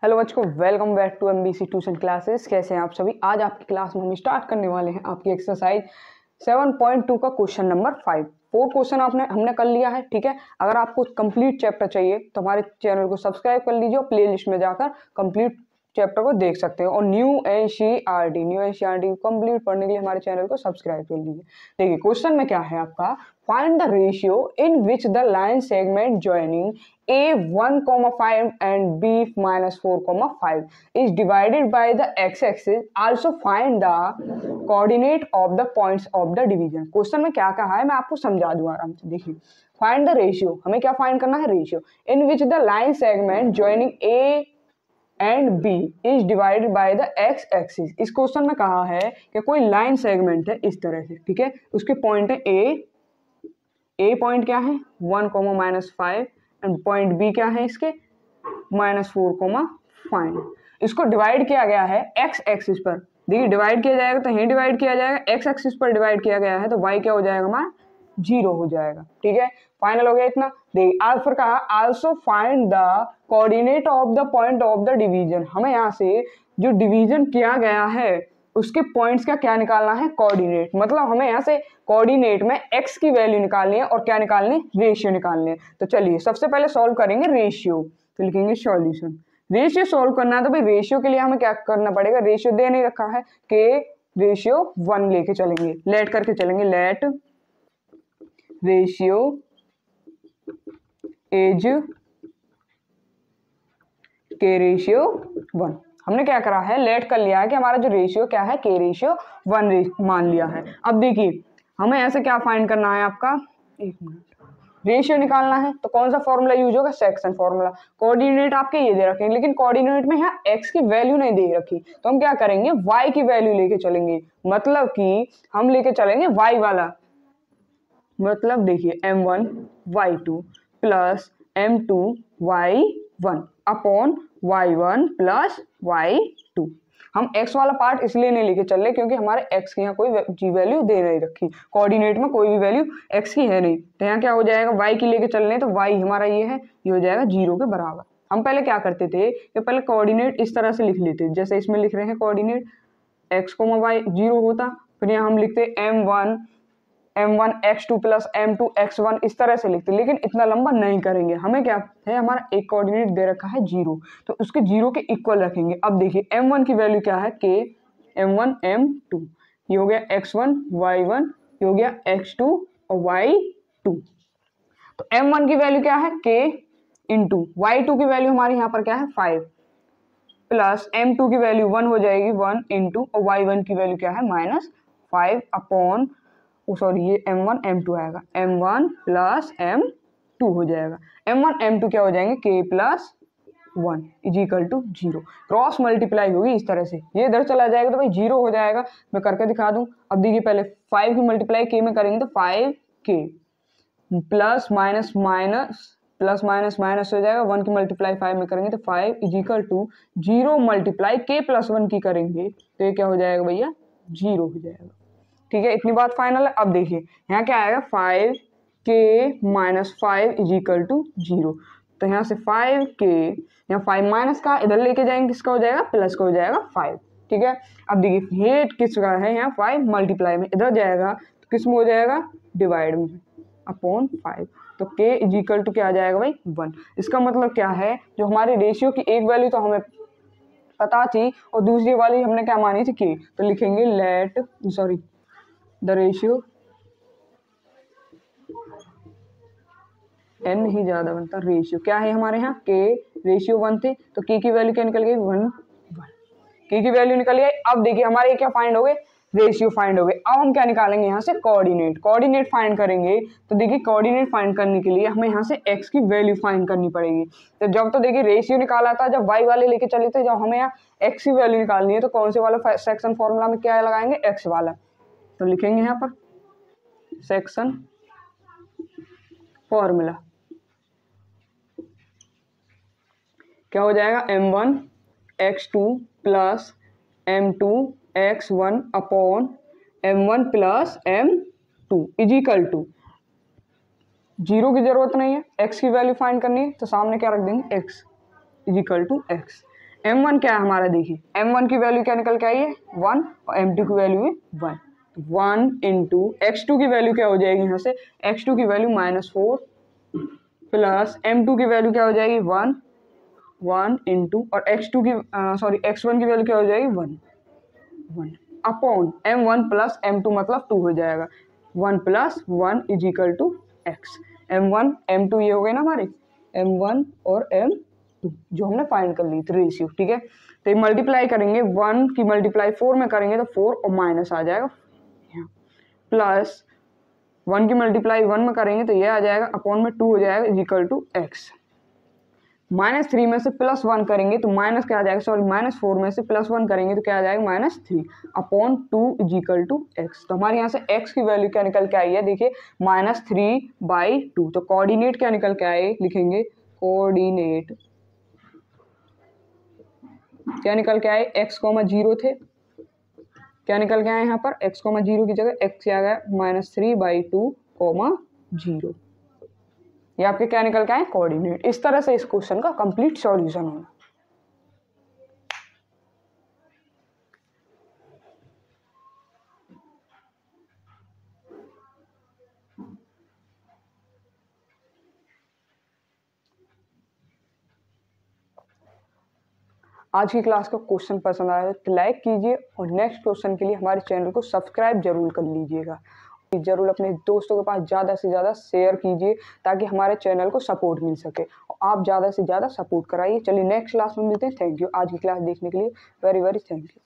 Hello बच्चों, welcome back to MBC tuition classes. कैसे हैं आप सभी। आज आपकी क्लास में हम स्टार्ट करने वाले हैं आपकी एक्सरसाइज 7.2 का क्वेश्चन नंबर 5। 4 क्वेश्चन हमने कर लिया है। ठीक है, अगर आपको कंप्लीट चैप्टर चाहिए तो हमारे चैनल को सब्सक्राइब कर लीजिए और प्ले लिस्ट में जाकर कंप्लीट चैप्टर को देख सकते हो। और न्यू एनसीईआरटी कंप्लीट पढ़ने के लिए हमारे चैनल को सब्सक्राइब कर लीजिए। देखिए क्वेश्चन में क्या है आपका, find the ratio in which the line segment joining A1,5 and B-4,5 is divided by the x-axis. Also find the coordinate of the points of the division. Question में क्या कहा है मैं आपको समझा दूं आराम से। देखिए फाइंड द रेशियो, हमें क्या फाइंड करना है, ratio in which the line segment joining A and B is divided by the x axis. इस क्वेश्चन में कहा है कि कोई लाइन सेगमेंट है इस तरह से, ठीक है, उसके पॉइंट है ए पॉइंट क्या है 1,-5 एंड पॉइंट बी क्या है इसके -4,5। इसको डिवाइड किया गया है एक्स एक्सिस पर। देखिए डिवाइड किया जाएगा तो यही डिवाइड किया जाएगा, एक्स एक्सिस पर डिवाइड किया गया है तो वाई क्या हो जाएगा हमारा 0 हो जाएगा। ठीक है, फाइनल हो गया इतना। देखिए आज फिर कहा also find the coordinate of the point of the division. हमें यहाँ से जो डिवीजन किया गया है उसके पॉइंट्स का क्या निकालना है, कोऑर्डिनेट। मतलब हमें यहाँ से कोऑर्डिनेट में x की वैल्यू निकालनी है और क्या निकालनी है, रेशियो निकालनी है। तो चलिए सबसे पहले सॉल्व करेंगे रेशियो। तो लिखेंगे सॉल्यूशन। रेशियो सॉल्व करना है तो भाई रेशियो के लिए हमें क्या करना पड़ेगा, रेशियो दे नहीं रखा है कि रेशियो 1 लेके चलेंगे, लेट करके चलेंगे, लेट रेशियो इज के रेशियो 1। हमने क्या करा है, लेट कर लिया है कि हमारा जो रेशियो क्या है के रेशियो 1 मान लिया है। अब देखिए हमें ऐसे क्या फाइंड करना है आपका, एक मिनट, रेशियो निकालना है तो कौन सा फॉर्मूला यूज होगा, सेक्शन फॉर्मूला। कोऑर्डिनेट आपके ये दे रखे हैं लेकिन कोऑर्डिनेट में यहाँ x की वैल्यू नहीं दे रखी, तो हम क्या करेंगे y की वैल्यू लेके चलेंगे। मतलब कि हम लेके चलेंगे y वाला, मतलब देखिए m1 y2 plus m2 y1 upon y1 plus y2। हम x वाला पार्ट इसलिए नहीं लेके चल रहे क्योंकि हमारे x की यहाँ कोई जी वैल्यू दे नहीं रखी, कोऑर्डिनेट में कोई भी वैल्यू x की है नहीं, तो यहाँ क्या हो जाएगा y की लेके चल रहे हैं तो y हमारा ये है, ये हो जाएगा 0 के बराबर। हम पहले क्या करते थे कि पहले कोऑर्डिनेट इस तरह से लिख लेते, जैसे इसमें लिख रहे हैं कोऑर्डिनेट x, y 0 होता, फिर यहाँ हम लिखते m1 x2 plus m2 x1 इस तरह से लिखते, लेकिन इतना लंबा नहीं करेंगे। हमें क्या है, हमारा एक कोऑर्डिनेट दे रखा है 0, तो उसके 0 के इक्वल रखेंगे। अब देखिए m1 की वैल्यू क्या है k m1 m2, ये हो गया x1 y1, ये हो गया x2 और y2। तो m1 की वैल्यू क्या है k इंटू y2 की वैल्यू हमारी यहाँ पर क्या है 5 प्लस m2 की वैल्यू 1 हो जाएगी 1 इंटू और y1 की वैल्यू क्या है -5 अपॉन सॉरी ये m1 m2 आएगा, m1 प्लस m2 हो जाएगा। m1 m2 क्या हो जाएंगे k plus 1 is equal to 0। Cross multiply होगी इस तरह से, ये इधर चला जाएगा तो भाई 0 हो जाएगा। मैं करके दिखा दूं। अब देखिए पहले 5 की मल्टीप्लाई k में करेंगे तो 5k प्लस माइनस माइनस हो जाएगा, 1 की मल्टीप्लाई 5 में करेंगे तो 5 is equal to 0 multiply k plus 1 की करेंगे तो ये क्या हो जाएगा भैया 0 हो जाएगा। ठीक है, इतनी बात फाइनल है। अब देखिए यहाँ क्या आएगा 5k minus 5 is equal to 0, तो यहाँ से 5k, यहाँ 5 माइनस का इधर लेके जाएंगे, किसका हो जाएगा प्लस का हो जाएगा 5। ठीक है, अब देखिए ये किसका है, यहाँ 5 मल्टीप्लाई में इधर जाएगा तो किस में हो जाएगा डिवाइड में अपॉन 5, तो k इज इक्वल टू क्या आ जाएगा भाई 1। इसका मतलब क्या है, जो हमारे रेशियो की एक वैल्यू तो हमें पता थी और दूसरी वाली हमने क्या मानी थी k, तो लिखेंगे लेट द रेशियो n ही ज्यादा बनता, रेशियो क्या है हमारे यहाँ k रेशियो 1 थे तो k की वैल्यू क्या निकल गई 1 k की वैल्यू निकल गई। अब देखिए हमारे क्या फाइंड हो गए, रेशियो फाइंड हो गए। अब हम क्या निकालेंगे यहाँ से कोऑर्डिनेट फाइंड करेंगे। तो देखिए कोऑर्डिनेट फाइंड करने के लिए हमें यहाँ से x की वैल्यू फाइंड करनी पड़ेगी। तो जब तो देखिए रेशियो निकाला था, जब y वाले लेके चले थे, जब हमें यहाँ x की वैल्यू निकालनी है तो कौन से वाला सेक्शन फॉर्मूला में क्या लगाएंगे, x वाला। तो लिखेंगे यहाँ पर सेक्शन फॉर्मूला क्या हो जाएगा m1 x2 plus m2 x1 upon m1 plus m2 is equal to 0 की जरूरत नहीं है, x की वैल्यू फाइंड करनी है तो सामने क्या रख देंगे x is equal to x। m1 क्या है हमारा, देखिए m1 की वैल्यू क्या निकल के आई है 1 और m2 की वैल्यू है 1। 1 इंटू x2 की वैल्यू क्या हो जाएगी यहाँ से, x2 की वैल्यू -4 प्लस m2 की वैल्यू क्या हो जाएगी 1 1 इंटू और x2 की x1 की वैल्यू क्या हो जाएगी 1 1 अपॉन m1 प्लस m2 मतलब 2 हो जाएगा। 1 plus 1 is equal to x। m1 m2 ये हो गए ना हमारे m1 और m2 जो हमने फाइंड कर ली थी रेशियो, ठीक है। तो ये मल्टीप्लाई करेंगे, 1 की मल्टीप्लाई 4 में करेंगे तो 4 और माइनस आ जाएगा प्लस 1 की मल्टीप्लाई 1 में करेंगे तो ये आ जाएगा अपॉन में 2 हो जाएगा इज इक्वल टू x। -3 में से +1 करेंगे तो माइनस क्या आ जाएगा, -4 में से +1 करेंगे तो क्या आ जाएगा -3 upon 2 is equal to x। तो हमारे यहाँ से x की वैल्यू क्या निकल के आई है, देखिए -3/2। तो कोऑर्डिनेट क्या निकल के आए, लिखेंगे कोऑर्डिनेट क्या निकल के आए, x, 0 थे, क्या निकल के आए यहाँ पर x, 0 की जगह x आ गया -3/2, 0। ये आपके क्या निकल के आए, कोऑर्डिनेट। इस तरह से इस क्वेश्चन का कंप्लीट सॉल्यूशन होना। आज की क्लास का क्वेश्चन पसंद आया तो लाइक कीजिए और नेक्स्ट क्वेश्चन के लिए हमारे चैनल को सब्सक्राइब जरूर कर लीजिएगा। जरूर अपने दोस्तों के पास ज़्यादा से ज़्यादा शेयर कीजिए ताकि हमारे चैनल को सपोर्ट मिल सके और आप ज़्यादा से ज़्यादा सपोर्ट कराइए। चलिए नेक्स्ट क्लास में मिलते हैं। थैंक यू आज की क्लास देखने के लिए, वेरी वेरी थैंक यू।